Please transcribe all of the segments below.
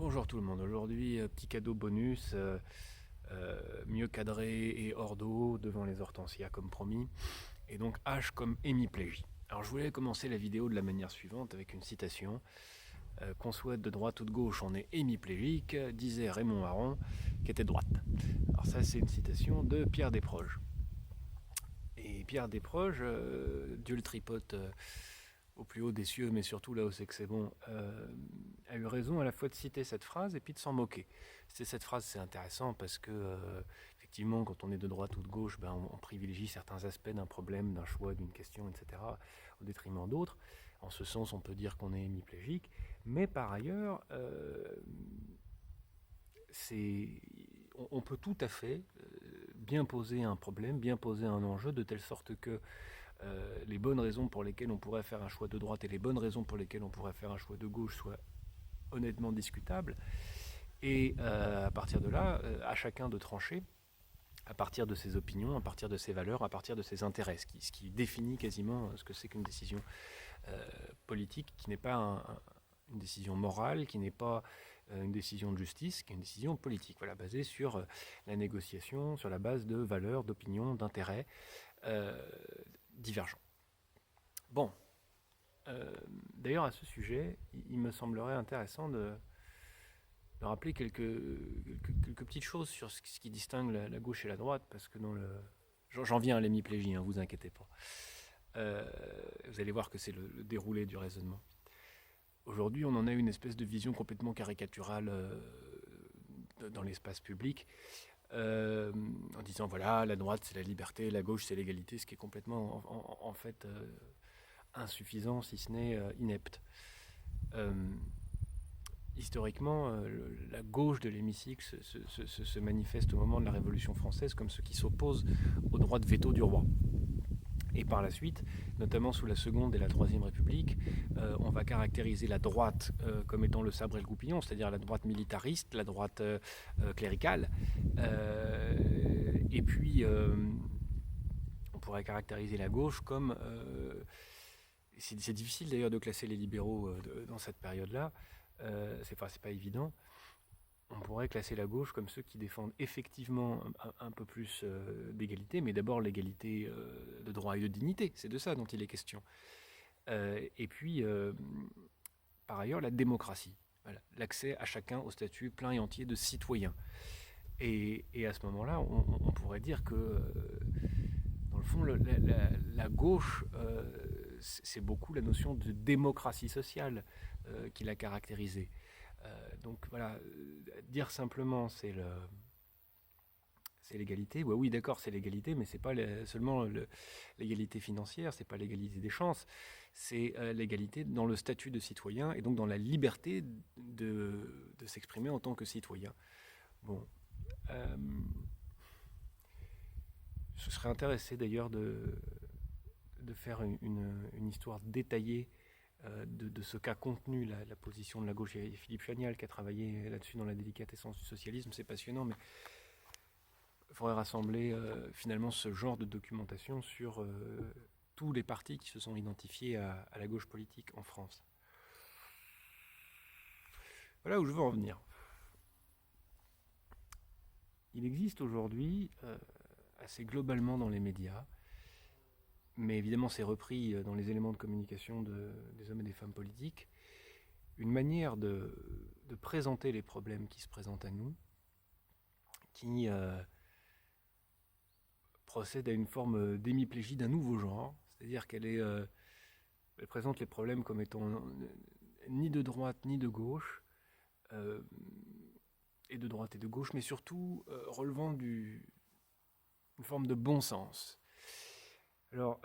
Bonjour tout le monde, aujourd'hui petit cadeau bonus, mieux cadré et hors d'eau devant les hortensias comme promis, et donc H comme hémiplégie. Alors je voulais commencer la vidéo de la manière suivante avec une citation. Qu'on soit de droite ou de gauche, on est hémiplégique, disait Raymond Aron, qui était de droite. Alors ça c'est une citation de Pierre Desproges. Et Pierre Desproges, Dieu le tripote au plus haut des cieux, mais surtout là où c'est que c'est bon, a eu raison à la fois de citer cette phrase et puis de s'en moquer. Cette phrase, c'est intéressant parce que, effectivement, quand on est de droite ou de gauche, ben, on privilégie certains aspects d'un problème, d'un choix, d'une question, etc., au détriment d'autres. En ce sens, on peut dire qu'on est hémiplégique, mais par ailleurs, on peut tout à fait bien poser un problème, bien poser un enjeu, de telle sorte que les bonnes raisons pour lesquelles on pourrait faire un choix de droite et les bonnes raisons pour lesquelles on pourrait faire un choix de gauche soient honnêtement discutables. Et à partir de là, à chacun de trancher à partir de ses opinions, à partir de ses valeurs, à partir de ses intérêts, ce qui définit quasiment ce que c'est qu'une décision politique, qui n'est pas une décision morale, qui n'est pas une décision de justice, qui est une décision politique, voilà, basée sur la négociation, sur la base de valeurs, d'opinions, d'intérêts euh, divergents. Bon, d'ailleurs à ce sujet, il me semblerait intéressant de rappeler quelques petites choses sur ce qui distingue la gauche et la droite, parce que j'en viens à l'hémiplégie, vous inquiétez pas. Vous allez voir que c'est le déroulé du raisonnement. Aujourd'hui, on en a une espèce de vision complètement caricaturale dans l'espace public, en disant voilà, la droite c'est la liberté, la gauche c'est l'égalité, ce qui est complètement en fait insuffisant, si ce n'est inepte. Historiquement, la gauche de l'hémicycle se manifeste au moment de la Révolution française comme ceux qui s'opposent au droit de veto du roi. Et par la suite, notamment sous la Seconde et la Troisième République, on va caractériser la droite comme étant le sabre et le goupillon, c'est-à-dire la droite militariste, la droite cléricale. Et puis, on pourrait caractériser la gauche comme... c'est difficile d'ailleurs de classer les libéraux dans cette période-là. C'est pas évident. On pourrait classer la gauche comme ceux qui défendent effectivement un peu plus d'égalité, mais d'abord l'égalité de droit et de dignité, c'est de ça dont il est question. Et puis, par ailleurs, la démocratie, voilà, l'accès à chacun au statut plein et entier de citoyen. Et à ce moment-là, on pourrait dire que, dans le fond, la gauche, c'est beaucoup la notion de démocratie sociale qui l'a caractérisée. Donc voilà, dire simplement c'est l'égalité, oui d'accord c'est l'égalité, mais c'est pas seulement l'égalité financière, c'est pas l'égalité des chances, c'est l'égalité dans le statut de citoyen et donc dans la liberté de s'exprimer en tant que citoyen. Bon, je serais intéressé d'ailleurs de faire une histoire détaillée de ce qu'a contenu la position de la gauche. Il y a Philippe Chagnal qui a travaillé là-dessus dans la délicate essence du socialisme, c'est passionnant, mais il faudrait rassembler finalement ce genre de documentation sur tous les partis qui se sont identifiés à la gauche politique en France. Voilà où je veux en venir. Il existe aujourd'hui, assez globalement dans les médias, mais évidemment c'est repris dans les éléments de communication des hommes et des femmes politiques, une manière de présenter les problèmes qui se présentent à nous, qui procède à une forme d'hémiplégie d'un nouveau genre, c'est-à-dire qu'elle présente les problèmes comme étant ni de droite ni de gauche, et de droite et de gauche, mais surtout relevant d'une forme de bon sens. Alors,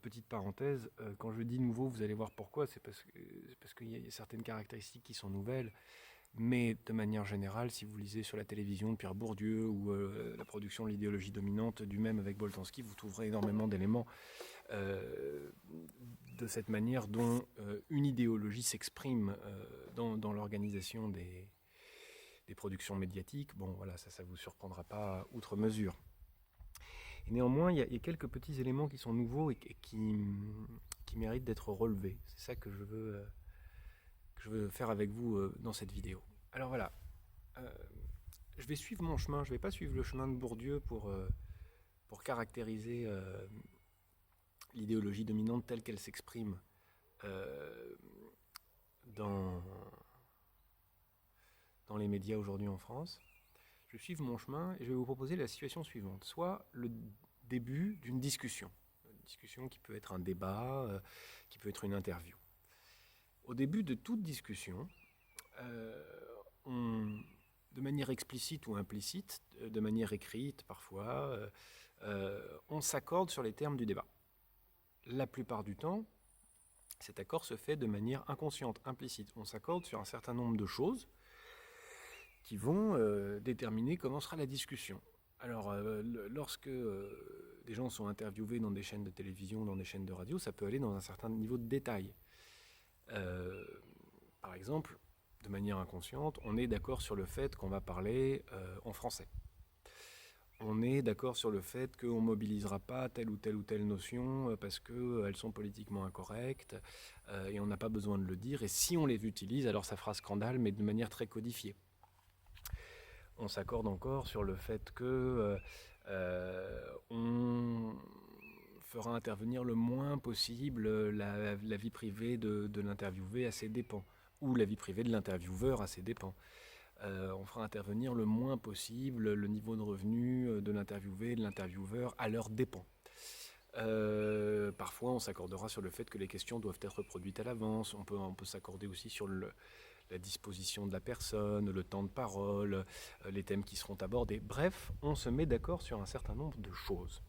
petite parenthèse, quand je dis nouveau, vous allez voir pourquoi, c'est parce qu'il y a certaines caractéristiques qui sont nouvelles, mais de manière générale, si vous lisez sur la télévision de Pierre Bourdieu ou la production de l'idéologie dominante du même avec Boltanski, vous trouverez énormément d'éléments de cette manière dont une idéologie s'exprime dans l'organisation des productions médiatiques. Bon, voilà, ça ne vous surprendra pas outre mesure. Et néanmoins, il y a quelques petits éléments qui sont nouveaux et qui méritent d'être relevés. C'est ça que je veux faire avec vous dans cette vidéo. Alors voilà, euh, je vais suivre mon chemin, je ne vais pas suivre le chemin de Bourdieu pour caractériser l'idéologie dominante telle qu'elle s'exprime euh, dans, dans les médias aujourd'hui en France. Je vais suivre mon chemin et je vais vous proposer la situation suivante. Soit le début d'une discussion. Une discussion qui peut être un débat, qui peut être une interview. Au début de toute discussion, de manière explicite ou implicite, de manière écrite parfois, on s'accorde sur les termes du débat. La plupart du temps, cet accord se fait de manière inconsciente, implicite. On s'accorde sur un certain nombre de choses qui vont déterminer comment sera la discussion. Alors, lorsque des gens sont interviewés dans des chaînes de télévision, dans des chaînes de radio, ça peut aller dans un certain niveau de détail. Par exemple, de manière inconsciente, on est d'accord sur le fait qu'on va parler en français. On est d'accord sur le fait qu'on ne mobilisera pas telle ou telle notion parce qu'elles sont politiquement incorrectes et on n'a pas besoin de le dire. Et si on les utilise, alors ça fera scandale, mais de manière très codifiée. On s'accorde encore sur le fait que on fera intervenir le moins possible la vie privée de l'interviewé à ses dépens, ou la vie privée de l'intervieweur à ses dépens. On fera intervenir le moins possible le niveau de revenu de l'interviewé et de l'intervieweur à leurs dépens. Parfois, on s'accordera sur le fait que les questions doivent être produites à l'avance. On peut s'accorder aussi sur la disposition de la personne, le temps de parole, les thèmes qui seront abordés. Bref, on se met d'accord sur un certain nombre de choses.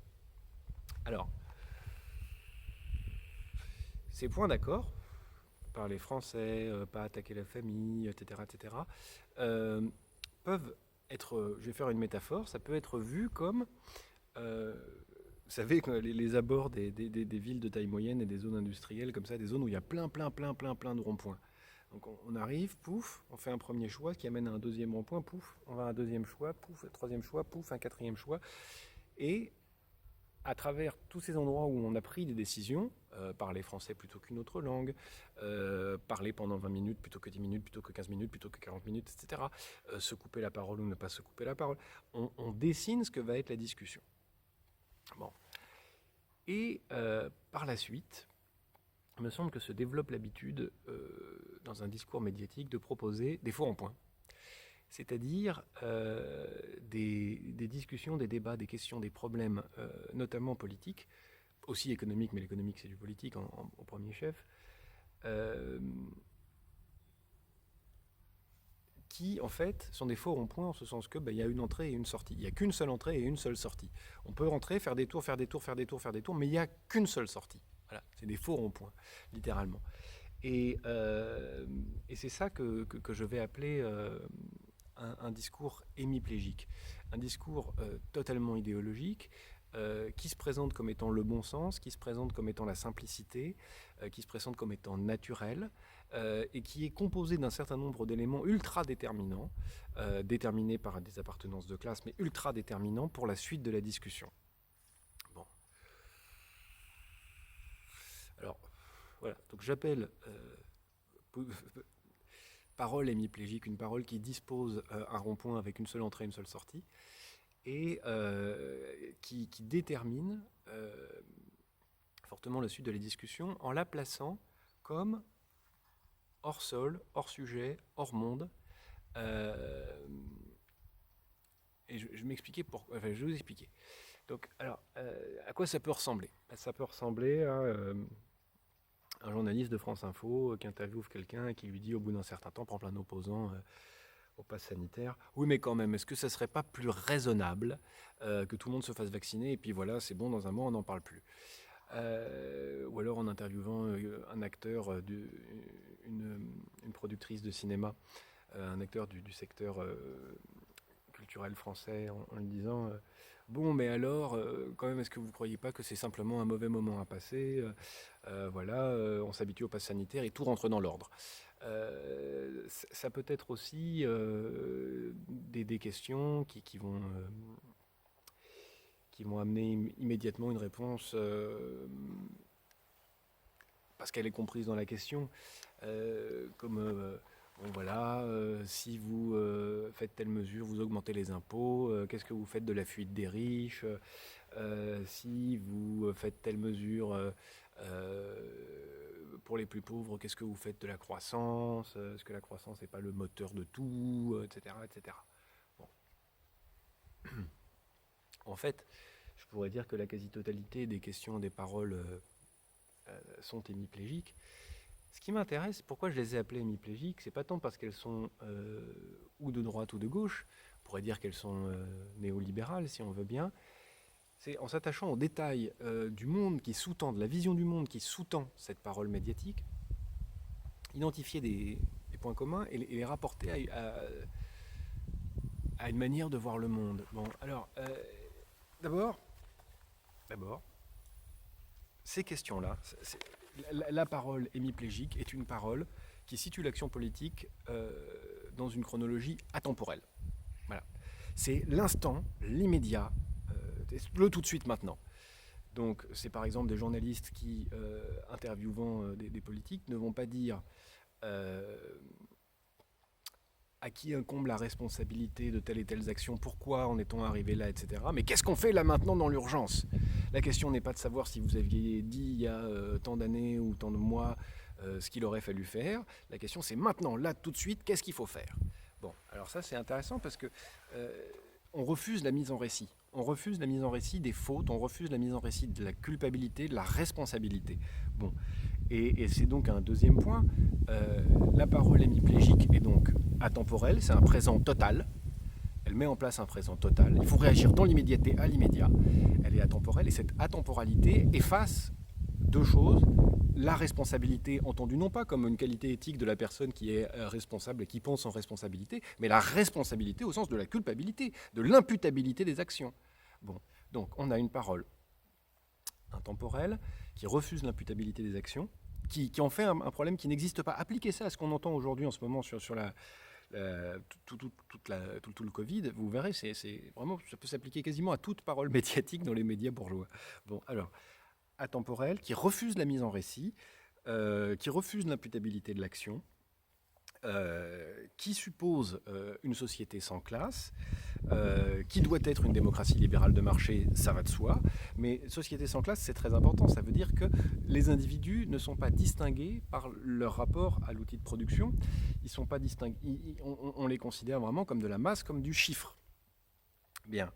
Alors, ces points d'accord, parler français, pas attaquer la famille, etc., peuvent être, je vais faire une métaphore, ça peut être vu comme, vous savez, les abords des villes de taille moyenne et des zones industrielles, comme ça, des zones où il y a plein de ronds-points. Donc on arrive, pouf, on fait un premier choix qui amène à un deuxième rond-point, pouf, on va à un deuxième choix, pouf, un troisième choix, pouf, un quatrième choix. Et à travers tous ces endroits où on a pris des décisions, parler français plutôt qu'une autre langue, parler pendant 20 minutes plutôt que 10 minutes, plutôt que 15 minutes, plutôt que 40 minutes, etc., se couper la parole ou ne pas se couper la parole, on dessine ce que va être la discussion. Bon. Et par la suite, il me semble que se développe l'habitude, dans un discours médiatique, de proposer des faux ronds-points. C'est-à-dire des discussions, des débats, des questions, des problèmes, notamment politiques, aussi économiques, mais l'économique c'est du politique au premier chef, qui en fait sont des faux ronds-points en ce sens que y a une entrée et une sortie. Il n'y a qu'une seule entrée et une seule sortie. On peut rentrer, faire des tours, mais il n'y a qu'une seule sortie. Voilà, c'est des faux ronds-points, littéralement. Et c'est ça que je vais appeler un discours hémiplégique, un discours totalement idéologique, qui se présente comme étant le bon sens, qui se présente comme étant la simplicité, qui se présente comme étant naturel, et qui est composé d'un certain nombre d'éléments ultra déterminants, déterminés par des appartenances de classe, mais ultra déterminants pour la suite de la discussion. Bon. Alors, voilà, donc j'appelle parole hémiplégique, une parole qui dispose un rond-point avec une seule entrée et une seule sortie, et qui détermine fortement la suite de la discussion en la plaçant comme hors sol, hors sujet, hors monde. Et je vais m'expliquer pourquoi. Enfin, je vais vous expliquer. Donc, alors, à quoi ça peut ressembler? Ça peut ressembler à un journaliste de France Info qui interviewe quelqu'un et qui lui dit au bout d'un certain temps, par exemple un opposant au pass sanitaire, oui mais quand même, est-ce que ça serait pas plus raisonnable que tout le monde se fasse vacciner et puis voilà, c'est bon, dans un mois on n'en parle plus. Ou alors en interviewant un acteur, une productrice de cinéma, un acteur du secteur culturel français, en lui disant bon, mais alors, quand même, est-ce que vous ne croyez pas que c'est simplement un mauvais moment à passer? Voilà, on s'habitue au pass sanitaire et tout rentre dans l'ordre. Ça peut être aussi des questions qui vont amener immédiatement une réponse parce qu'elle est comprise dans la question, comme bon voilà, si vous faites telle mesure, vous augmentez les impôts, qu'est-ce que vous faites de la fuite des riches, si vous faites telle mesure pour les plus pauvres, qu'est-ce que vous faites de la croissance, est-ce que la croissance n'est pas le moteur de tout, etc. etc. Bon. En fait, je pourrais dire que la quasi-totalité des questions, des paroles sont hémiplégiques. Ce qui m'intéresse, pourquoi je les ai appelées hémiplégiques, c'est pas tant parce qu'elles sont ou de droite ou de gauche, on pourrait dire qu'elles sont néolibérales si on veut bien, c'est en s'attachant aux détails du monde qui sous-tend, de la vision du monde qui sous-tend cette parole médiatique, identifier des points communs et les rapporter à une manière de voir le monde. Bon, alors, d'abord, ces questions-là, la parole hémiplégique est une parole qui situe l'action politique dans une chronologie atemporelle. Voilà. C'est l'instant, l'immédiat, le tout de suite maintenant. Donc c'est par exemple des journalistes qui, interviewant des politiques, ne vont pas dire à qui incombe la responsabilité de telle et telle action, pourquoi en est-on arrivé là, etc. Mais qu'est-ce qu'on fait là maintenant dans l'urgence ? La question n'est pas de savoir si vous aviez dit il y a tant d'années ou tant de mois ce qu'il aurait fallu faire. La question c'est maintenant, là, tout de suite, qu'est-ce qu'il faut faire ? Bon, alors ça c'est intéressant parce que on refuse la mise en récit. On refuse la mise en récit des fautes, on refuse la mise en récit de la culpabilité, de la responsabilité. Bon, et c'est donc un deuxième point. La parole hémiplégique est donc atemporelle, c'est un présent total. Elle met en place un présent total. Il faut réagir dans l'immédiateté à l'immédiat. Elle est atemporelle et cette atemporalité efface deux choses. La responsabilité, entendue non pas comme une qualité éthique de la personne qui est responsable et qui pense en responsabilité, mais la responsabilité au sens de la culpabilité, de l'imputabilité des actions. Bon, donc on a une parole intemporelle qui refuse l'imputabilité des actions, qui en fait un problème qui n'existe pas. Appliquez ça à ce qu'on entend aujourd'hui en ce moment sur tout le Covid, vous verrez, c'est vraiment, ça peut s'appliquer quasiment à toute parole médiatique dans les médias bourgeois. Bon, alors, atemporelle, qui refuse la mise en récit, qui refuse l'imputabilité de l'action, qui suppose une société sans classe, qui doit être une démocratie libérale de marché, ça va de soi, mais société sans classe, c'est très important. Ça veut dire que les individus ne sont pas distingués par leur rapport à l'outil de production. Ils sont pas distingués. On les considère vraiment comme de la masse, comme du chiffre. Bien.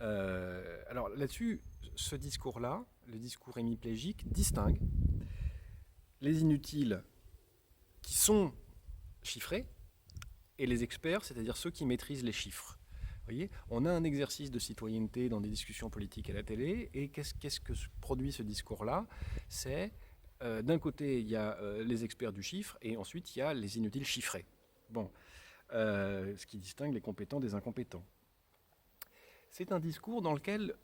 Alors là-dessus, ce discours-là, le discours hémiplégique, distingue les inutiles qui sont chiffrés et les experts, c'est-à-dire ceux qui maîtrisent les chiffres. Vous voyez, on a un exercice de citoyenneté dans des discussions politiques à la télé, et qu'est-ce que produit ce discours-là ? C'est, d'un côté, il y a les experts du chiffre, et ensuite, il y a les inutiles chiffrés. Bon, ce qui distingue les compétents des incompétents. C'est un discours dans lequel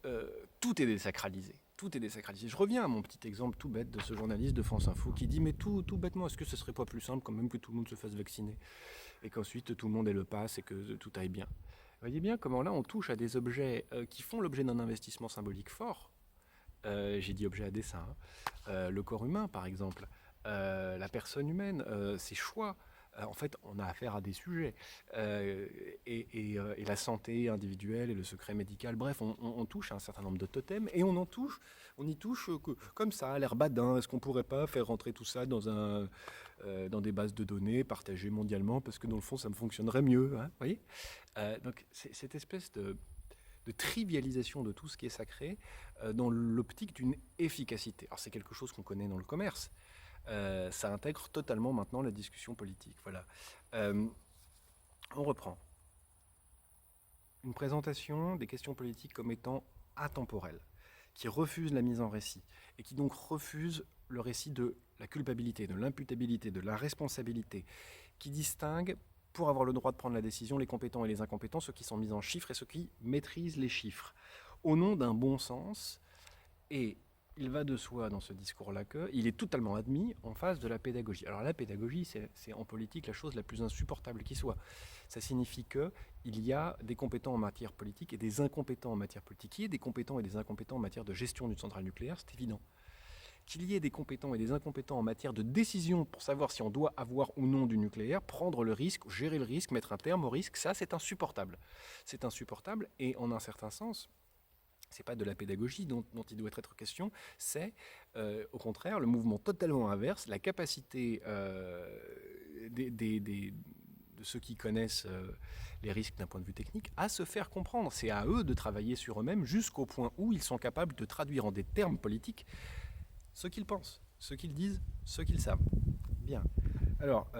tout est désacralisé. Tout est désacralisé. Je reviens à mon petit exemple tout bête de ce journaliste de France Info qui dit, mais tout bêtement, est-ce que ce serait pas plus simple quand même que tout le monde se fasse vacciner et qu'ensuite tout le monde ait le pass et que tout aille bien ? Vous voyez bien comment là on touche à des objets qui font l'objet d'un investissement symbolique fort. J'ai dit objet à dessein. Le corps humain par exemple, la personne humaine, ses choix. En fait, on a affaire à des sujets. Et la santé individuelle et le secret médical, bref, on touche à un certain nombre de totems et on y touche comme ça, à l'air badin. Est-ce qu'on ne pourrait pas faire rentrer tout ça dans des bases de données partagées mondialement parce que dans le fond, ça me fonctionnerait mieux, hein, vous voyez ? Donc, c'est cette espèce de trivialisation de tout ce qui est sacré dans l'optique d'une efficacité. Alors, c'est quelque chose qu'on connaît dans le commerce. Ça intègre totalement maintenant la discussion politique. Voilà. On reprend. Une présentation des questions politiques comme étant atemporelles, qui refuse la mise en récit, et qui donc refuse le récit de la culpabilité, de l'imputabilité, de la responsabilité, qui distingue, pour avoir le droit de prendre la décision, les compétents et les incompétents, ceux qui sont mis en chiffres et ceux qui maîtrisent les chiffres, au nom d'un bon sens. Et il va de soi dans ce discours-là qu'il est totalement admis en face de la pédagogie. Alors la pédagogie, c'est en politique la chose la plus insupportable qui soit. Ça signifie qu'il y a des compétents en matière politique et des incompétents en matière politique. Il y a des compétents et des incompétents en matière de gestion d'une centrale nucléaire, c'est évident. qu'il y ait des compétents et des incompétents en matière de décision pour savoir si on doit avoir ou non du nucléaire, prendre le risque, gérer le risque, mettre un terme au risque, ça c'est insupportable. C'est insupportable et en un certain sens, c'est pas de la pédagogie dont il doit être question, c'est au contraire le mouvement totalement inverse, la capacité de ceux qui connaissent les risques d'un point de vue technique à se faire comprendre. C'est à eux de travailler sur eux-mêmes jusqu'au point où ils sont capables de traduire en des termes politiques ce qu'ils pensent, ce qu'ils disent, ce qu'ils savent. Bien. Alors,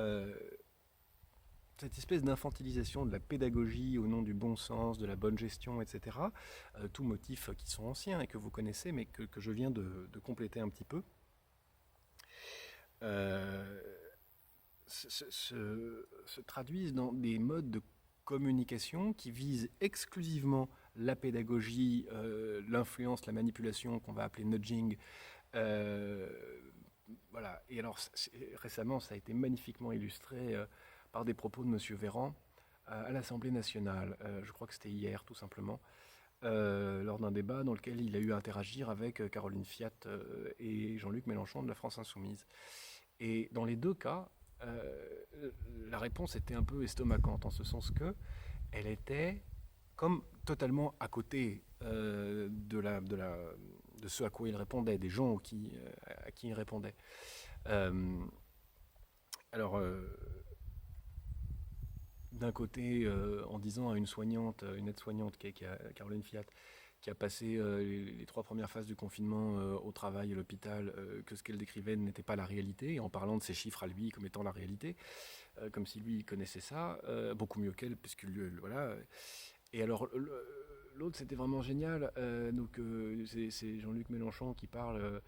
cette espèce d'infantilisation de la pédagogie au nom du bon sens, de la bonne gestion, etc., tous motifs qui sont anciens et que vous connaissez, mais que je viens de compléter un petit peu, se traduisent dans des modes de communication qui visent exclusivement la pédagogie, l'influence, la manipulation, qu'on va appeler nudging. Voilà. Et alors, récemment, ça a été magnifiquement illustré par des propos de M. Véran à l'Assemblée nationale. Je crois que c'était hier, tout simplement, lors d'un débat dans lequel il a eu à interagir avec Caroline Fiat et Jean-Luc Mélenchon de la France Insoumise. Et dans les deux cas, la réponse était un peu estomacante, en ce sens que elle était comme totalement à côté de ce à quoi il répondait, des gens à qui il répondait. Alors, d'un côté, en disant à une soignante, une aide-soignante, Caroline Fiat, qui a passé les 3 premières phases du confinement au travail à l'hôpital, que ce qu'elle décrivait n'était pas la réalité, en parlant de ces chiffres à lui comme étant la réalité, comme si lui connaissait ça, beaucoup mieux qu'elle, puisque lui, voilà. Et alors, l'autre, c'était vraiment génial. Donc, c'est Jean-Luc Mélenchon qui parle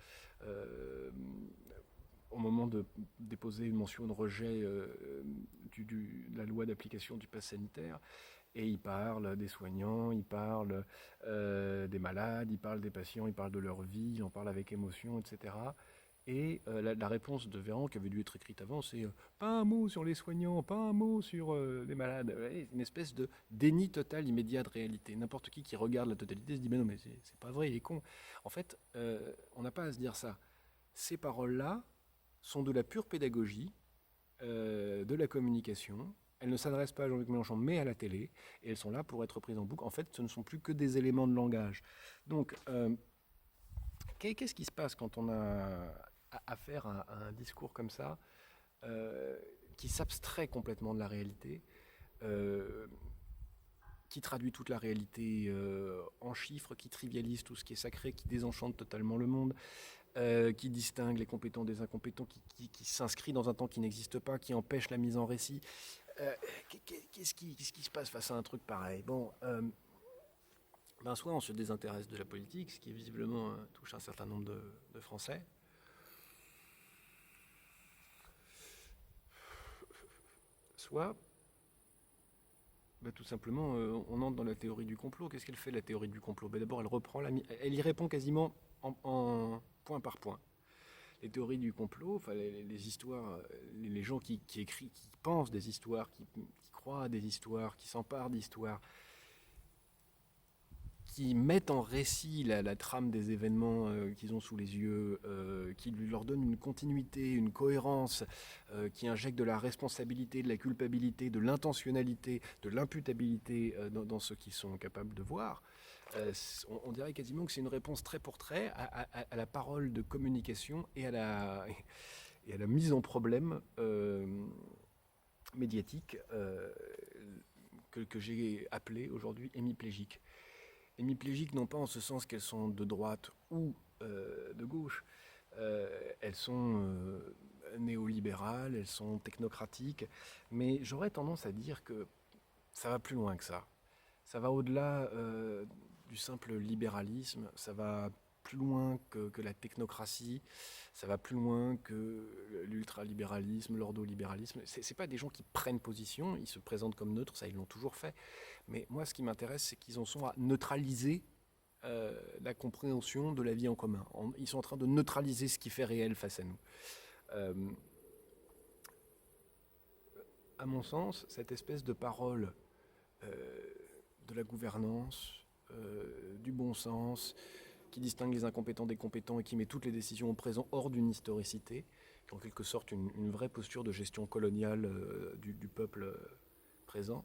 au moment de déposer une mention de rejet de la loi d'application du pass sanitaire. Et il parle des soignants, il parle des malades, il parle des patients, il parle de leur vie, il en parle avec émotion, etc. Et la réponse de Véran, qui avait dû être écrite avant, c'est pas un mot sur les soignants, pas un mot sur les malades. Une espèce de déni total immédiat de réalité. N'importe qui regarde la totalité se dit mais non, mais c'est pas vrai, il est con. En fait, on n'a pas à se dire ça. Ces paroles-là sont de la pure pédagogie, de la communication. Elles ne s'adressent pas à Jean-Luc Mélenchon, mais à la télé, et elles sont là pour être prises en boucle. En fait, ce ne sont plus que des éléments de langage. Donc, qu'est-ce qui se passe quand on a affaire à un discours comme ça, qui s'abstrait complètement de la réalité, qui traduit toute la réalité en chiffres, qui trivialise tout ce qui est sacré, qui désenchante totalement le monde, qui distingue les compétents des incompétents, qui s'inscrit dans un temps qui n'existe pas, qui empêche la mise en récit. Qu'est-ce qui se passe face à un truc pareil? Bon, soit on se désintéresse de la politique, ce qui visiblement touche un certain nombre de Français. Soit, tout simplement, on entre dans la théorie du complot. Qu'est-ce qu'elle fait, la théorie du complot? D'abord, elle y répond quasiment en point par point. Les théories du complot, enfin, les histoires, les gens qui écrivent, qui pensent des histoires, qui croient à des histoires, qui s'emparent d'histoires, qui mettent en récit la trame des événements qu'ils ont sous les yeux, qui leur donnent une continuité, une cohérence, qui injectent de la responsabilité, de la culpabilité, de l'intentionnalité, de l'imputabilité dans ce qu'ils sont capables de voir. On dirait quasiment que c'est une réponse trait pour trait à la parole de communication et à la mise en problème médiatique que j'ai appelée aujourd'hui hémiplégique. Hémiplégiques, non pas en ce sens qu'elles sont de droite ou de gauche, elles sont néolibérales, elles sont technocratiques, mais j'aurais tendance à dire que ça va plus loin que ça. Ça va au-delà du simple libéralisme, ça va plus loin que la technocratie, ça va plus loin que l'ultralibéralisme, l'ordolibéralisme. C'est pas des gens qui prennent position, ils se présentent comme neutres, ça ils l'ont toujours fait. Mais moi, ce qui m'intéresse, c'est qu'ils en sont à neutraliser la compréhension de la vie en commun. Ils sont en train de neutraliser ce qui fait réel face à nous. À mon sens, cette espèce de parole de la gouvernance, du bon sens, qui distingue les incompétents des compétents et qui met toutes les décisions au présent hors d'une historicité, qui est en quelque sorte une vraie posture de gestion coloniale du peuple présent.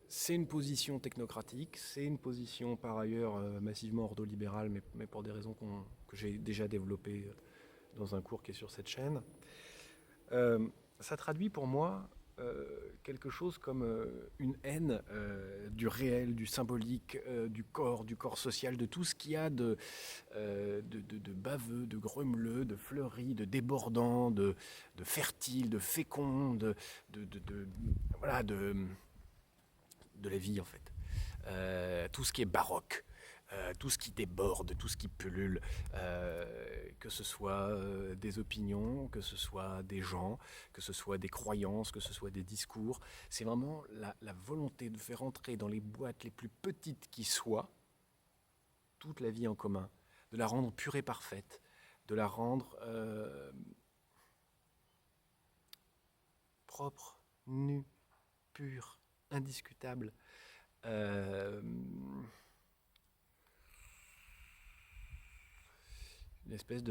C'est une position technocratique, c'est une position par ailleurs massivement ordolibérale, mais pour des raisons que j'ai déjà développées dans un cours qui est sur cette chaîne. Ça traduit pour moi quelque chose comme une haine du réel, du symbolique, du corps social, de tout ce qu'il y a de baveux, de grumeleux, de fleuri, de débordant, de fertile, de fécond, voilà, de la vie en fait. Tout ce qui est baroque. Tout ce qui déborde, tout ce qui pullule, que ce soit des opinions, que ce soit des gens, que ce soit des croyances, que ce soit des discours. C'est vraiment la volonté de faire entrer dans les boîtes les plus petites qui soient toute la vie en commun, de la rendre pure et parfaite, de la rendre propre, nue, pure, indiscutable. Une espèce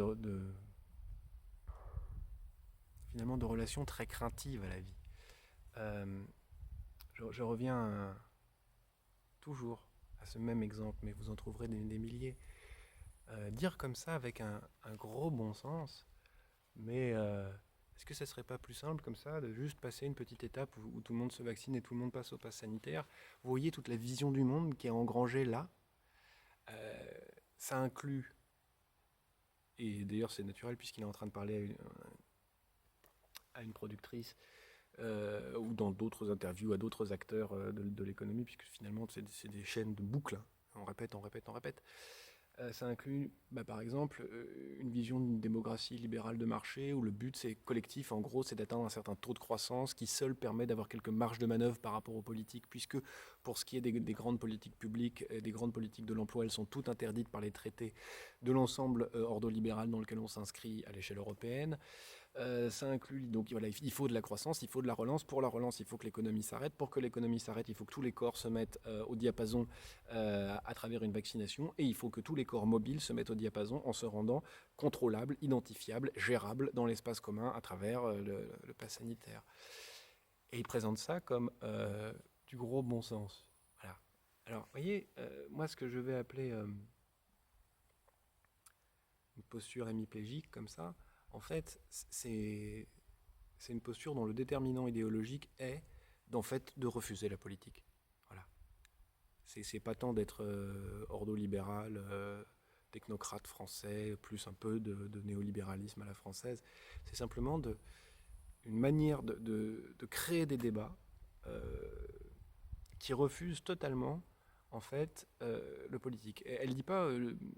finalement de relation très craintive à la vie. Je reviens toujours à ce même exemple, mais vous en trouverez des milliers. Dire comme ça avec un gros bon sens, mais est-ce que ça serait pas plus simple comme ça de juste passer une petite étape où tout le monde se vaccine et tout le monde passe au pass sanitaire? Vous voyez toute la vision du monde qui est engrangée là. Ça inclut, et d'ailleurs c'est naturel puisqu'il est en train de parler à une productrice ou dans d'autres interviews à d'autres acteurs de l'économie, puisque finalement c'est des chaînes de boucles, hein. On répète. Ça inclut par exemple une vision d'une démocratie libérale de marché où le but c'est collectif, en gros c'est d'atteindre un certain taux de croissance qui seul permet d'avoir quelques marges de manœuvre par rapport aux politiques, puisque pour ce qui est des grandes politiques publiques et des grandes politiques de l'emploi, elles sont toutes interdites par les traités de l'ensemble ordolibéral dans lequel on s'inscrit à l'échelle européenne. Ça inclut, donc voilà, il faut de la croissance, il faut de la relance. Pour la relance, il faut que l'économie s'arrête. Pour que l'économie s'arrête, il faut que tous les corps se mettent au diapason à travers une vaccination. Et il faut que tous les corps mobiles se mettent au diapason en se rendant contrôlables, identifiables, gérables dans l'espace commun à travers le pass sanitaire. Et ils présentent ça comme du gros bon sens. Voilà. Alors, vous voyez, moi, ce que je vais appeler une posture hémiplégique comme ça, en fait, c'est une posture dont le déterminant idéologique est d'en fait de refuser la politique. Voilà. C'est pas tant d'être ordolibéral, technocrate français, plus un peu de néolibéralisme à la française. C'est simplement une manière de créer des débats qui refusent totalement en fait, le politique. Elle dit pas,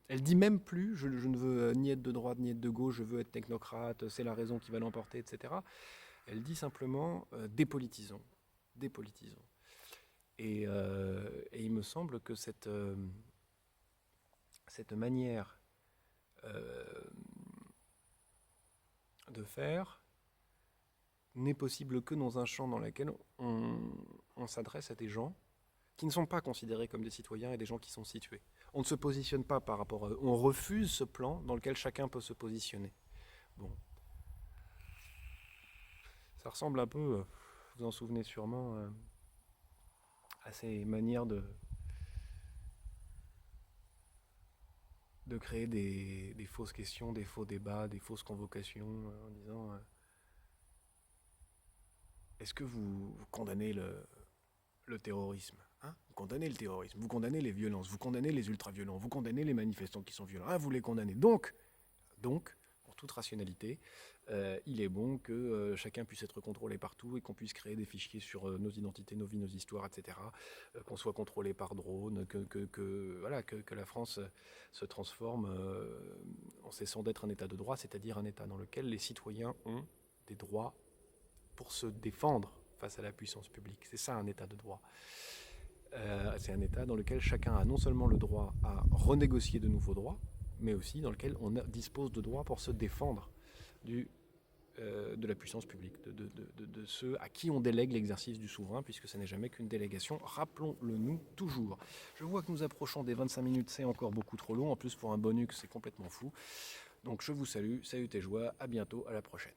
elle dit même plus, je ne veux ni être de droite ni être de gauche, je veux être technocrate, c'est la raison qui va l'emporter, etc. Elle dit simplement, dépolitisons. Et il me semble que cette manière de faire n'est possible que dans un champ dans lequel on s'adresse à des gens qui ne sont pas considérés comme des citoyens et des gens qui sont situés. On ne se positionne pas par rapport à eux. On refuse ce plan dans lequel chacun peut se positionner. Bon. Ça ressemble un peu, vous vous en souvenez sûrement, à ces manières de créer des fausses questions, des faux débats, des fausses convocations, en disant est-ce que vous condamnez le terrorisme, hein? Vous condamnez le terrorisme, vous condamnez les violences, vous condamnez les ultra-violents, vous condamnez les manifestants qui sont violents, hein, vous les condamnez. Donc, pour toute rationalité, il est bon que chacun puisse être contrôlé partout et qu'on puisse créer des fichiers sur nos identités, nos vies, nos histoires, etc. Qu'on soit contrôlé par drone, que la France se transforme en cessant d'être un État de droit, c'est-à-dire un État dans lequel les citoyens ont des droits pour se défendre face à la puissance publique. C'est ça un État de droit. C'est un État dans lequel chacun a non seulement le droit à renégocier de nouveaux droits, mais aussi dans lequel on dispose de droits pour se défendre du de la puissance publique, de ceux à qui on délègue l'exercice du souverain, puisque ce n'est jamais qu'une délégation, rappelons-le nous toujours. Je vois que nous approchons des 25 minutes, c'est encore beaucoup trop long, en plus pour un bonus c'est complètement fou. Donc je vous salue, salut tes joies, à bientôt, à la prochaine.